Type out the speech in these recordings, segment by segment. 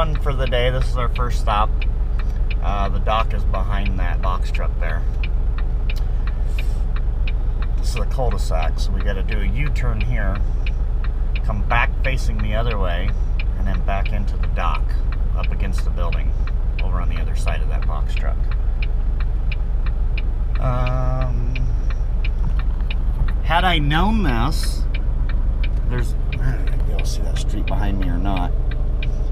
run for the day. This is our first stop. The dock is behind that box truck there. This is a cul-de-sac, so we got to do a U-turn here, come back facing the other way, and then back into the dock up against the building over on the other side of that box truck. Had I known this, there's, I don't know if you'll see that street behind me or not.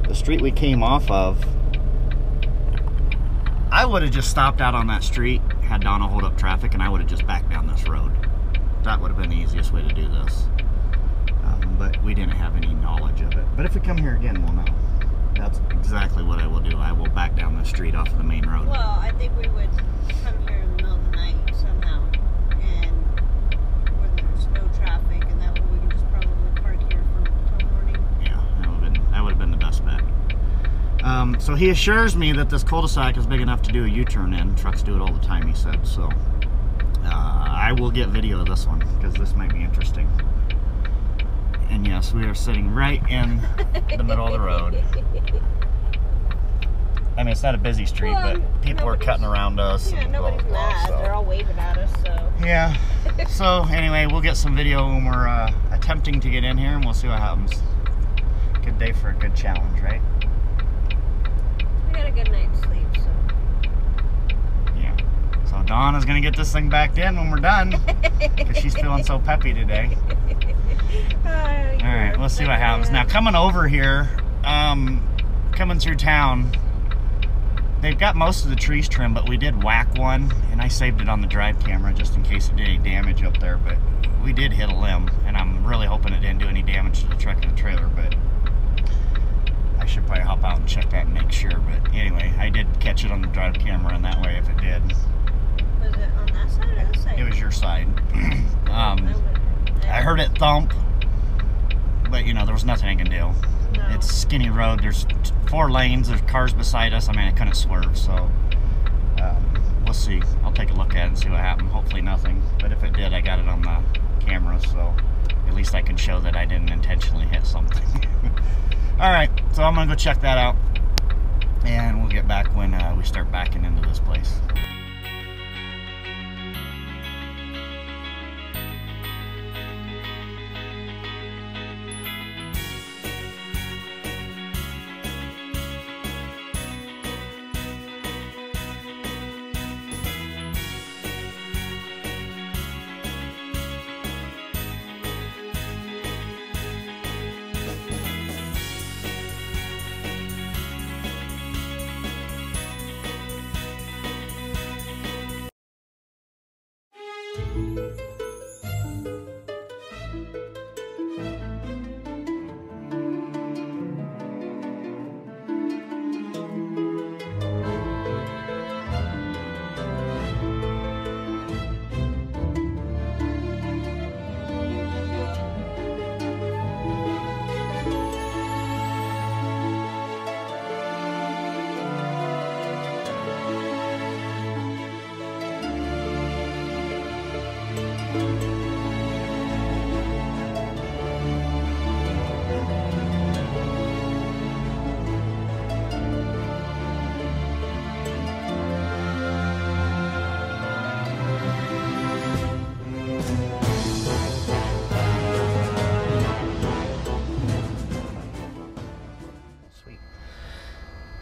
The street we came off of, I would have just stopped out on that street, had Donna hold up traffic, and I would have just backed down this road. That would have been the easiest way to do this. But we didn't have any knowledge of it. But if we come here again, we'll know. That's exactly what I will do. I will back down the street off of the main road. Well, I think we would come here in the middle of the night somehow, and where there's no traffic, and that way we can just probably park here until morning. Yeah, that would have been the best bet. So he assures me that this cul-de-sac is big enough to do a U-turn in. Trucks do it all the time, he said. So I will get video of this one because this might be interesting. And yes, we are sitting right in the middle of the road. I mean, it's not a busy street, but people are cutting around us. Yeah, nobody's mad. So. They're all waving at us, so. Yeah. So anyway, we'll get some video when we're attempting to get in here, and we'll see what happens. Good day for a good challenge, right? We got a good night's sleep, so. Yeah. So Donna's gonna get this thing backed in when we're done, because she's feeling so peppy today. Alright, we'll see what happens. Now, coming over here, coming through town, they've got most of the trees trimmed, but we did whack one, and I saved it on the drive camera just in case it did any damage up there, but we did hit a limb, and I'm really hoping it didn't do any damage to the truck and the trailer, but I should probably hop out and check that and make sure, but anyway, I did catch it on the drive camera, and that way if it did. Was it on that side or this side? It was your side. I heard it thump, but you know, there was nothing I can do. No. It's skinny road, there's 4 lanes, there's cars beside us. I mean, I couldn't swerve, so we'll see. I'll take a look at it and see what happened. Hopefully nothing, but if it did, I got it on the camera, so at least I can show that I didn't intentionally hit something. Alright, so I'm gonna go check that out, and we'll get back when we start backing into this place.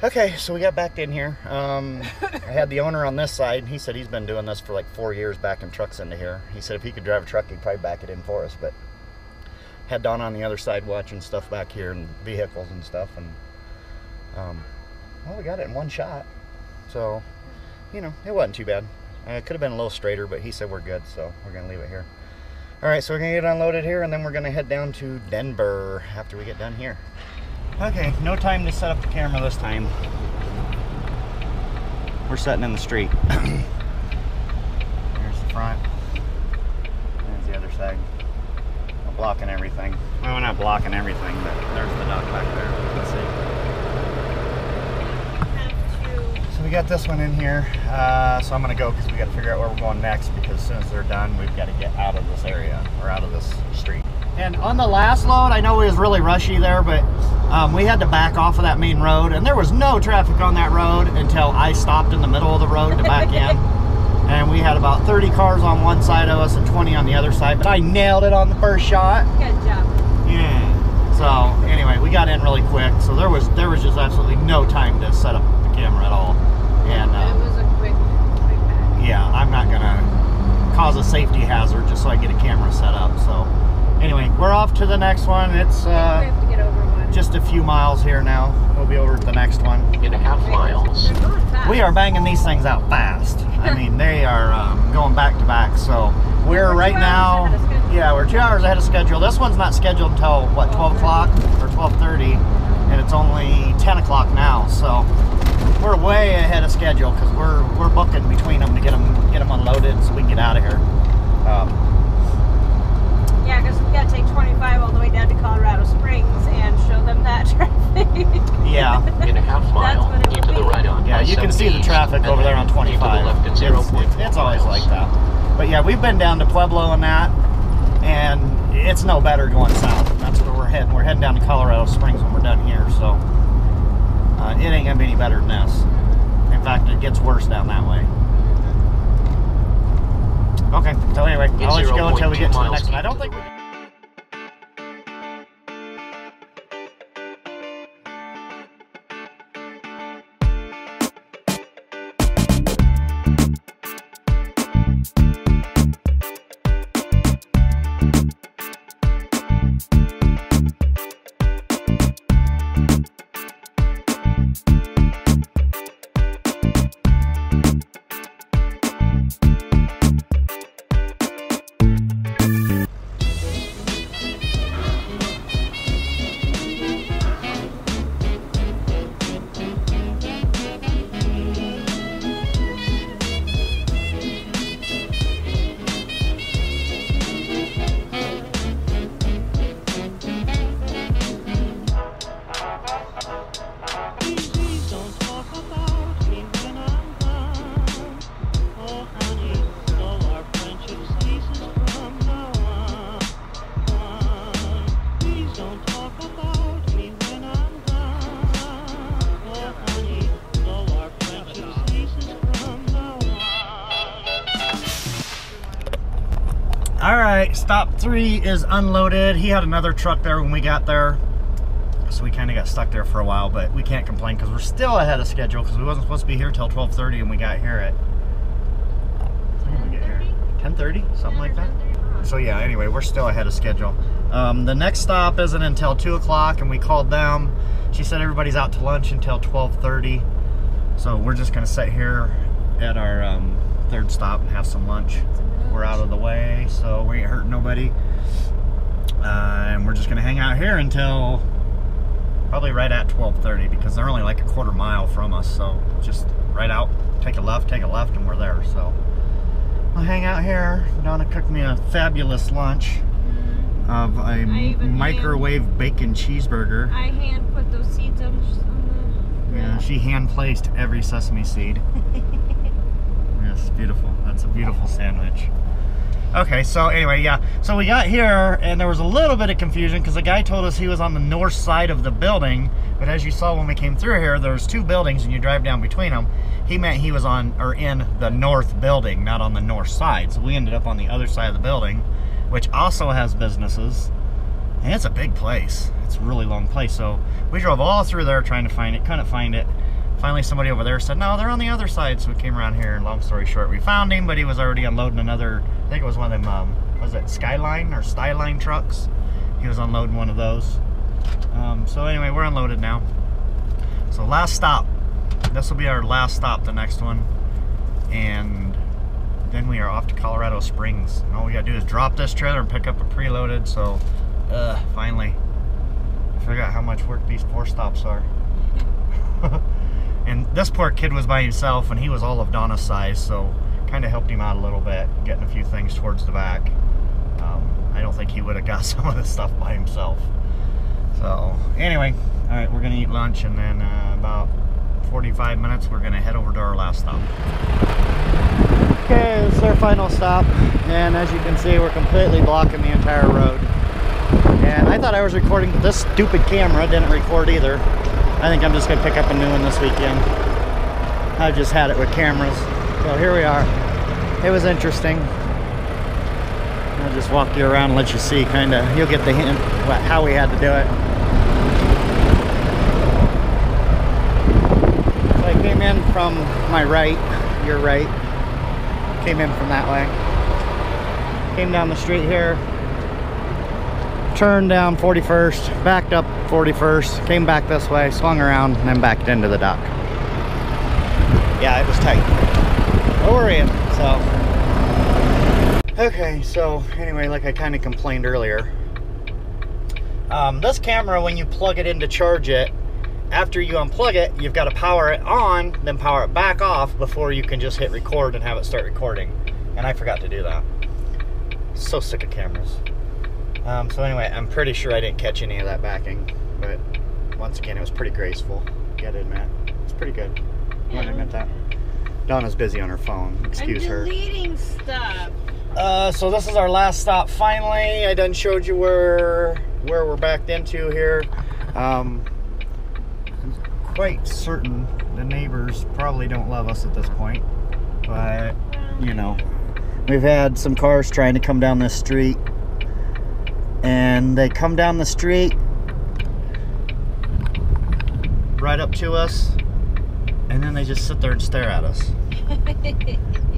Okay, so we got backed in here. I had the owner on this side. He said he's been doing this for like 4 years, backing trucks into here. He said if he could drive a truck, he'd probably back it in for us, but had Don on the other side watching stuff back here and vehicles and stuff, and well, we got it in one shot. So, you know, it wasn't too bad. It could have been a little straighter, but he said we're good, so we're gonna leave it here. All right, so we're gonna get unloaded here, and then we're gonna head down to Denver after we get done here. Okay, no time to set up the camera this time. We're sitting in the street. There's the front. There's the other side. We're blocking everything. Well, we're not blocking everything, but there's the dock back there. You can see. So we got this one in here. So I'm gonna go because we got to figure out where we're going next, because as soon as they're done, we've got to get out of this area or out of this street. And on the last load, I know it was really rushy there, but we had to back off of that main road, and there was no traffic on that road until I stopped in the middle of the road to back in. And we had about 30 cars on one side of us and 20 on the other side, but I nailed it on the first shot. Good job. Yeah. So anyway, we got in really quick, so there was just absolutely no time to set up the camera at all. And it was a quick back. yeah, I'm not gonna cause a safety hazard just so I get a camera set up. So anyway, we're off to the next one. It's we have to get over one. just a few miles here now. We'll be over at the next one. In a half miles. They're going fast. We are banging these things out fast. I mean, they are going back to back. So we're right now, yeah, we're 2 hours ahead of schedule. This one's not scheduled until what, 12 o'clock or 12:30, and it's only 10 o'clock now. So we're way ahead of schedule because we're booking between them to get them unloaded so we can get out of here. Yeah, because we got to take 25 all the way down to Colorado Springs and show them that traffic. Yeah. In a half mile, That's what it into will the be. right on Yeah, you can see the traffic over there on 25. It's always like that. But yeah, we've been down to Pueblo and that, and it's no better going south. That's where we're heading. We're heading down to Colorado Springs when we're done here, so it ain't gonna be any better than this. In fact, it gets worse down that way. Okay, so anyway, I'll let you go until we get to the next one. I don't think we... Alright, stop 3 is unloaded. He had another truck there when we got there, so we kind of got stuck there for a while, but we can't complain because we're still ahead of schedule because we wasn't supposed to be here till 12:30 and we got here at 10:30, something like that. So yeah, anyway, we're still ahead of schedule. The next stop isn't until 2 o'clock, and we called them. She said everybody's out to lunch until 12:30, so we're just gonna sit here at our third stop and have some lunch. We're out of the way, so we ain't hurting nobody, and we're just gonna hang out here until probably right at 12:30 because they're only like a quarter mile from us. So just right out, take a left, and we're there. So I'll hang out here. Donna cooked me a fabulous lunch of a microwave bacon cheeseburger. I hand put those seeds on the... Yeah, she hand placed every sesame seed. Yes, beautiful. That's a beautiful sandwich. Okay, so anyway, yeah. So we got here, and there was a little bit of confusion because the guy told us he was on the north side of the building, but as you saw when we came through here, there's 2 buildings, and you drive down between them. He meant he was on, or in the north building, not on the north side. So we ended up on the other side of the building, which also has businesses, and it's a big place. It's a really long place. So we drove all through there trying to find it, couldn't find it. Finally, somebody over there said, no, they're on the other side. So we came around here, and long story short, we found him, but he was already unloading another, I think it was one of them, was it Skyline or Styline trucks? He was unloading one of those. So anyway, we're unloaded now. So last stop. This will be our last stop, the next one. And then we are off to Colorado Springs. And all we gotta do is drop this trailer and pick up a preloaded. So, finally. I forgot how much work these 4 stops are. And this poor kid was by himself, and he was all of Donna's size, so kind of helped him out a little bit, getting a few things towards the back. I don't think he would have got some of this stuff by himself. So anyway, all right, we're gonna eat lunch, and then about 45 minutes, we're gonna head over to our last stop. Okay, this is our final stop, and as you can see, we're completely blocking the entire road. And I thought I was recording, but this stupid camera didn't record either. I think I'm just gonna pick up a new one this weekend. I just had it with cameras. So here we are. It was interesting. I'll just walk you around and let you see, kinda, you'll get the hint how we had to do it. So I came in from my right, your right. Came in from that way. Came down the street here. Turned down 41st, backed up 41st, came back this way, swung around, and then backed into the dock. Yeah, it was tight. But we're in, so. Okay, so anyway, like I kind of complained earlier, this camera, when you plug it in to charge it, after you unplug it, you've got to power it on, then power it back off before you can just hit record and have it start recording. And I forgot to do that. So sick of cameras. So anyway, I'm pretty sure I didn't catch any of that backing, but once again, it was pretty graceful. Gotta admit, it's pretty good. You want to admit that? Donna's busy on her phone. Excuse her. I'm deleting stuff. So this is our last stop. Finally, I done showed you where we're backed into here. I'm quite certain the neighbors probably don't love us at this point, but you know, we've had some cars trying to come down this street. And they come down the street right up to us, and then they just sit there and stare at us.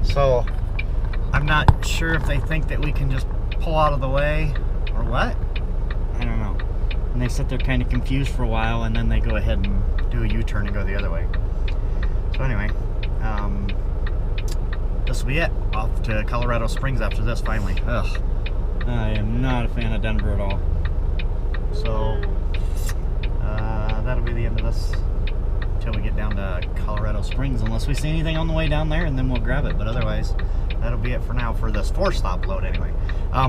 So I'm not sure if they think that we can just pull out of the way or what. I don't know. And they sit there kind of confused for a while, and then they go ahead and do a U-turn and go the other way. So anyway, this will be it. Off to Colorado Springs after this, finally. Ugh. I am not a fan of Denver at all. So, that'll be the end of this until we get down to Colorado Springs, unless we see anything on the way down there, and then we'll grab it. But otherwise, that'll be it for now for this 4-stop load anyway.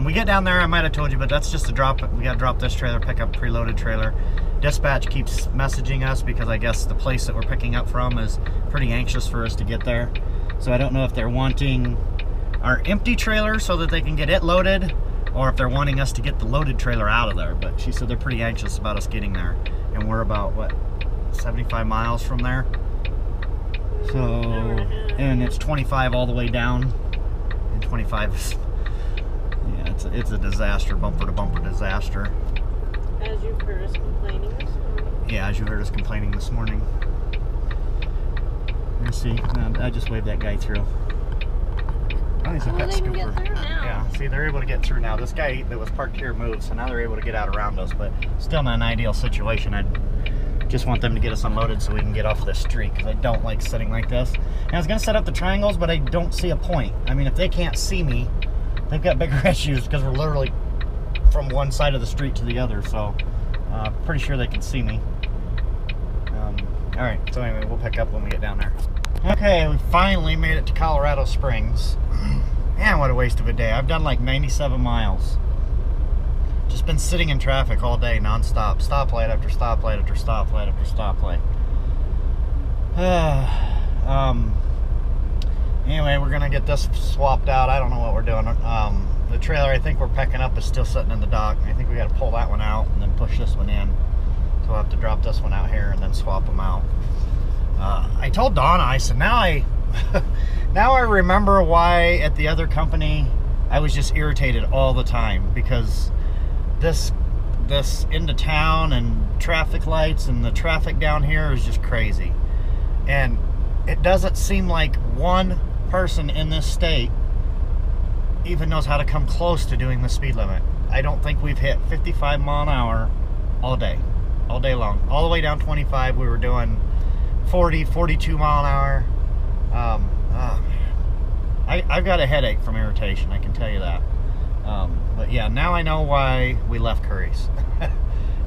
We get down there, I might have told you, but that's just a drop. We got to drop this trailer, pick up a preloaded trailer. Dispatch keeps messaging us because I guess the place that we're picking up from is pretty anxious for us to get there. So I don't know if they're wanting our empty trailer so that they can get it loaded, or if they're wanting us to get the loaded trailer out of there. But she said they're pretty anxious about us getting there. And we're about, what, 75 miles from there? So, and it's 25 all the way down. And 25 is, yeah, it's a disaster, bumper to bumper disaster. As you heard us complaining this morning. Yeah, as you heard us complaining this morning. Let's see, I just waved that guy through. Oh, he's a pet they can get scooper. through now. Yeah, see, they're able to get through now. This guy that was parked here moved, so now they're able to get out around us, but still not an ideal situation. I just want them to get us unloaded so we can get off the street, because I don't like sitting like this. And I was going to set up the triangles, but I don't see a point. I mean, if they can't see me, they've got bigger issues, because we're literally from one side of the street to the other, so pretty sure they can see me. Alright, so anyway, we'll pick up when we get down there. Okay, we finally made it to Colorado Springs. Man, what a waste of a day. I've done like 97 miles. Just been sitting in traffic all day, non-stop. Stoplight after stoplight after stoplight after stoplight. Anyway, we're going to get this swapped out. I don't know what we're doing. The trailer I think we're picking up is still sitting in the dock. I think we got to pull that one out and then push this one in. So we'll have to drop this one out here and then swap them out. I told Donna, I said, now I remember why at the other company I was just irritated all the time, because this into town and traffic lights and the traffic down here is just crazy. And it doesn't seem like one person in this state even knows how to come close to doing the speed limit. I don't think we've hit 55 mile an hour all day long. All the way down 25 we were doing 40, 42 mile an hour. I've got a headache from irritation, I can tell you that. But yeah, now I know why we left Curry's.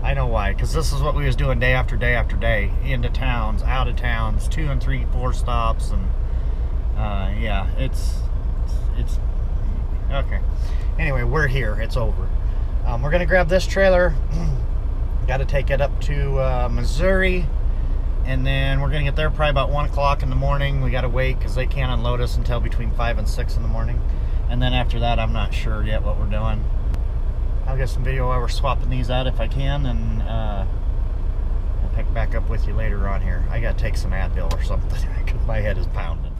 I know why, because this is what we was doing day after day after day, into towns, out of towns, 2 and 3, 4 stops, and yeah, it's okay. Anyway, we're here. It's over. We're gonna grab this trailer. Got to take it up to Missouri, and then we're gonna get there probably about 1 o'clock in the morning. We got to wait because they can't unload us until between 5 and 6 in the morning, and then after that, I'm not sure yet what we're doing. I'll get some video while we're swapping these out if I can, and I'll pick back up with you later on here. I gotta take some Advil or something because my head is pounding.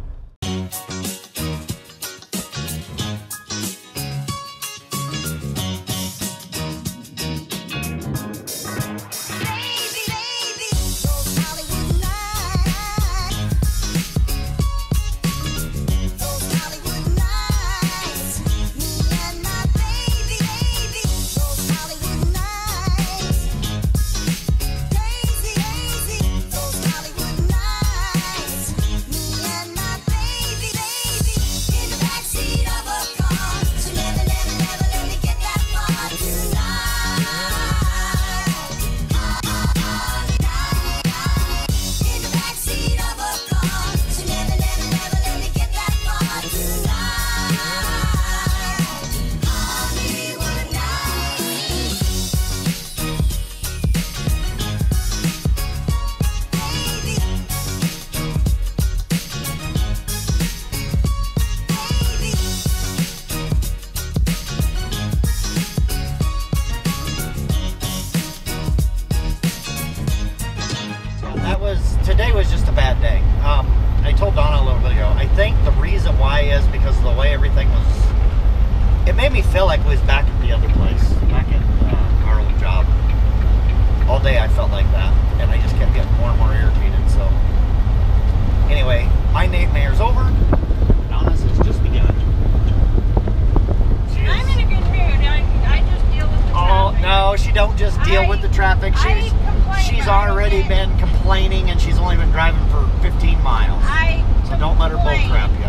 Today was just a bad day. I told Donna a little bit ago, I think the reason why is because of the way everything was, it made me feel like we was back at the other place, back at our old job. All day I felt like that, and I just kept getting more and more irritated. So anyway, my nightmare's over. Donna's has just begun. I'm in a good mood. I just deal with the traffic. Oh, no, she don't just deal with the traffic. She's already been complaining, and she's only been driving for 15 miles. So don't let her bull crap you.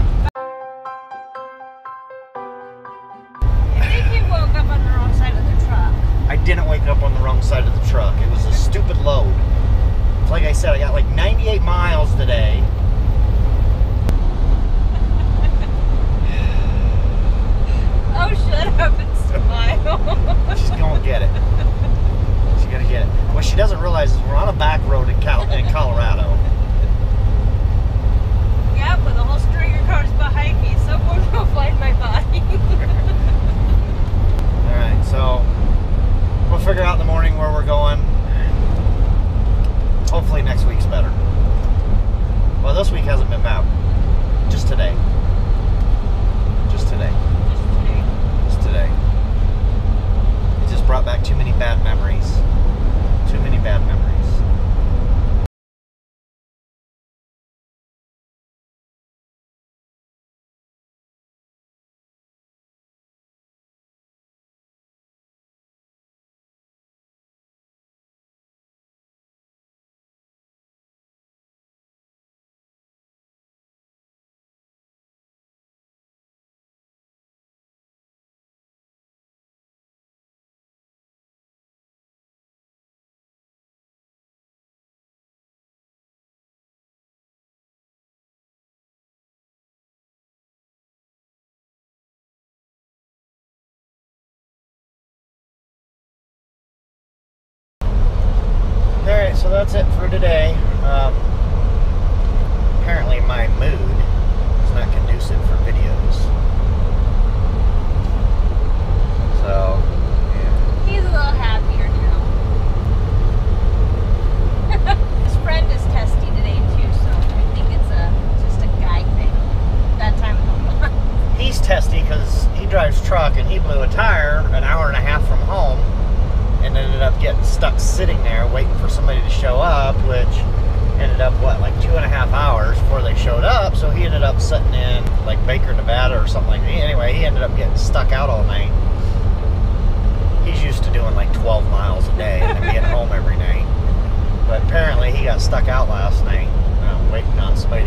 I think you woke up on the wrong side of the truck. I didn't wake up on the wrong side of the truck. It was a stupid load. Like I said, I got like 98 miles today. Oh, shut up and smile. She's gonna get it. She's gonna get it. What she doesn't realize is we're on a back road in Colorado. Yeah, with a whole string of cars behind me. Someone will find my body. Alright, so we'll figure out in the morning where we're going. Hopefully next week's better. Well, this week hasn't been bad. Just today. Just today. Just today. It just brought back too many bad memories. Too many bad memories. Alright, so that's it for today. Apparently my mood is not conducive for videos. So, yeah. He's a little happier now. His friend is testy today too, so I think it's just a guy thing. That time of the month. He's testy because he drives truck and he blew a tire an hour and a half from home and ended up getting stuck sitting there waiting for somebody to show up, which ended up, what, like 2.5 hours before they showed up. So he ended up sitting in like Baker, Nevada or something like that. Anyway, he ended up getting stuck out all night. He's used to doing like 12 miles a day and then being home every night. But apparently he got stuck out last night waiting on somebody